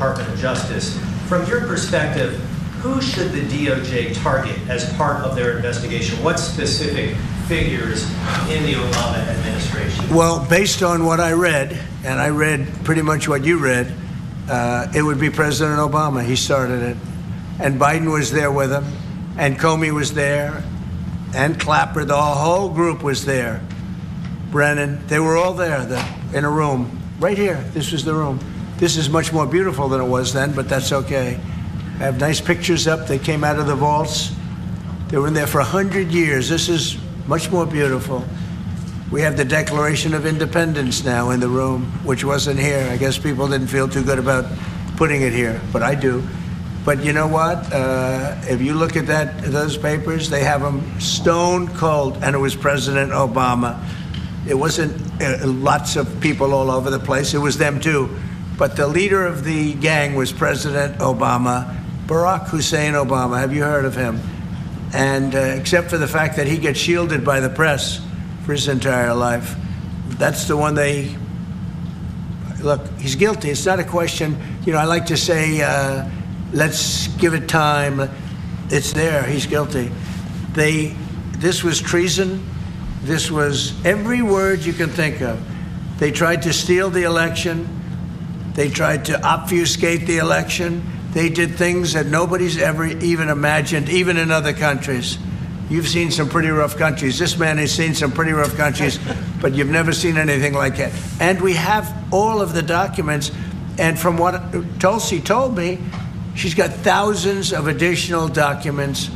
Department of Justice. From your perspective, who should the DOJ target as part of their investigation? What specific figures in the Obama administration? Well, based on what I read, and I read pretty much what you read, it would be President Obama. He started it. And Biden was there with him, and Comey was there, and Clapper. The whole group was there. Brennan, they were all there in a room. Right here, this was the room. This is much more beautiful than it was then, but that's okay. I have nice pictures up. They came out of the vaults. They were in there for 100 years. This is much more beautiful. We have the Declaration of Independence now in the room, which wasn't here. I guess people didn't feel too good about putting it here, but I do. But you know what? If you look at those papers, they have them stone cold, and it was President Obama. It wasn't lots of people all over the place. It was them too. But the leader of the gang was President Obama, Barack Hussein Obama. Have you heard of him? And except for the fact that he gets shielded by the press for his entire life, that's the one they look. He's guilty. It's not a question. You know, I like to say, let's give it time. It's there. He's guilty. This was treason. This was every word you can think of. They tried to steal the election. They tried to obfuscate the election. They did things that nobody's ever even imagined, even in other countries. You've seen some pretty rough countries. This man has seen some pretty rough countries, but you've never seen anything like it. And we have all of the documents. And from what Tulsi told me, she's got thousands of additional documents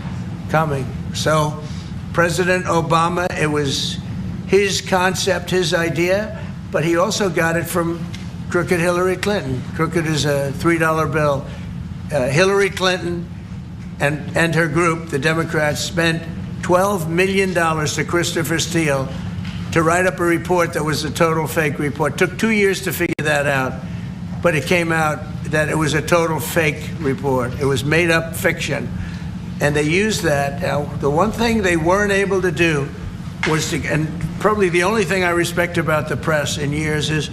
coming. So President Obama, it was his concept, his idea, but he also got it from crooked Hillary Clinton. Crooked is a $3 bill. Hillary Clinton and her group, the Democrats, spent $12 million to Christopher Steele to write up a report that was a total fake report. Took 2 years to figure that out, but it came out that it was a total fake report. It was made up fiction. And they used that. Now, the one thing they weren't able to do was to, and probably the only thing I respect about the press in years is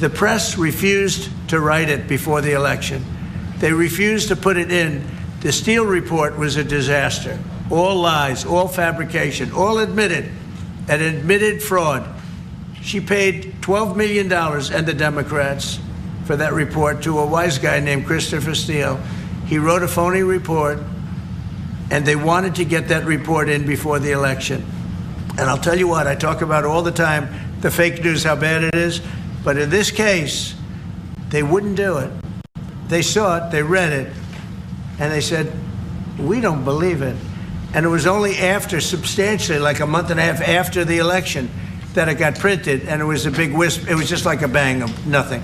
the press refused to write it before the election. They refused to put it in. The Steele report was a disaster. All lies, all fabrication, all admitted, an admitted fraud. She paid $12 million, and the Democrats, for that report to a wise guy named Christopher Steele. He wrote a phony report, and they wanted to get that report in before the election. And I'll tell you what, I talk about all the time, the fake news, how bad it is. But in this case, they wouldn't do it. They saw it, they read it, and they said, we don't believe it. And it was only after, substantially, like a month and a half after the election, that it got printed, and it was a big wisp. It was just like a bang of nothing,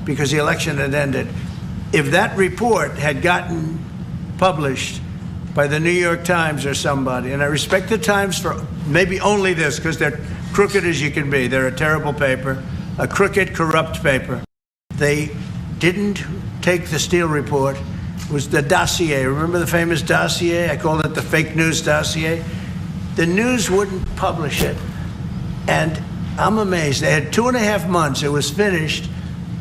because the election had ended. If that report had gotten published by the New York Times or somebody, and I respect the Times for maybe only this, because they're crooked as you can be. They're a terrible paper, a crooked, corrupt paper. They didn't take the Steele report. It was the dossier. Remember the famous dossier? I called it the fake news dossier. The news wouldn't publish it. And I'm amazed. They had 2.5 months. It was finished.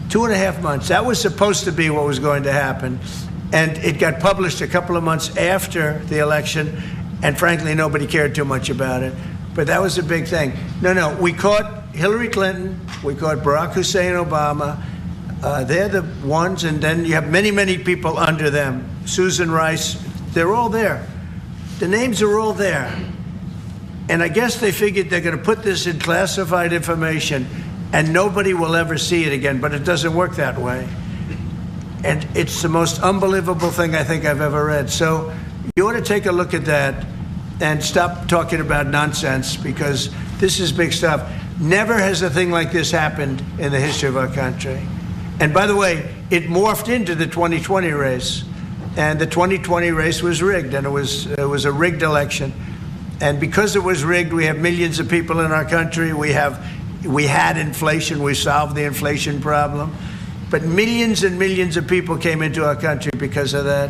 2.5 months. That was supposed to be what was going to happen. And it got published a couple of months after the election. And frankly, nobody cared too much about it. But that was a big thing. No, we caught Hillary Clinton. We caught Barack Hussein Obama. They're the ones, and then you have many, many people under them. Susan Rice, they're all there. The names are all there. And I guess they figured they're going to put this in classified information, and nobody will ever see it again, but it doesn't work that way. And it's the most unbelievable thing I think I've ever read. So you ought to take a look at that and stop talking about nonsense, because this is big stuff. Never has a thing like this happened in the history of our country. And by the way, it morphed into the 2020 race. And the 2020 race was rigged, and it was a rigged election. And because it was rigged, we have millions of people in our country. We had inflation. We solved the inflation problem. But millions and millions of people came into our country because of that.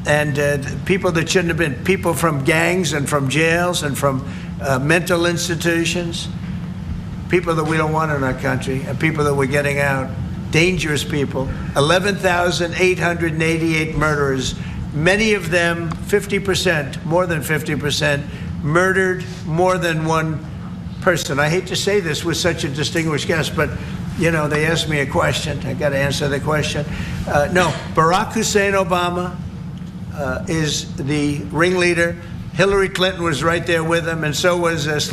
And people that shouldn't have been, people from gangs and from jails and from mental institutions, people that we don't want in our country, and people that we're getting out. dangerous people, 11,888 murderers, many of them 50%, more than 50%, murdered more than one person. I hate to say this with such a distinguished guest, but you know, they asked me a question. I got to answer the question. No, Barack Hussein Obama is the ringleader. Hillary Clinton was right there with him, and so was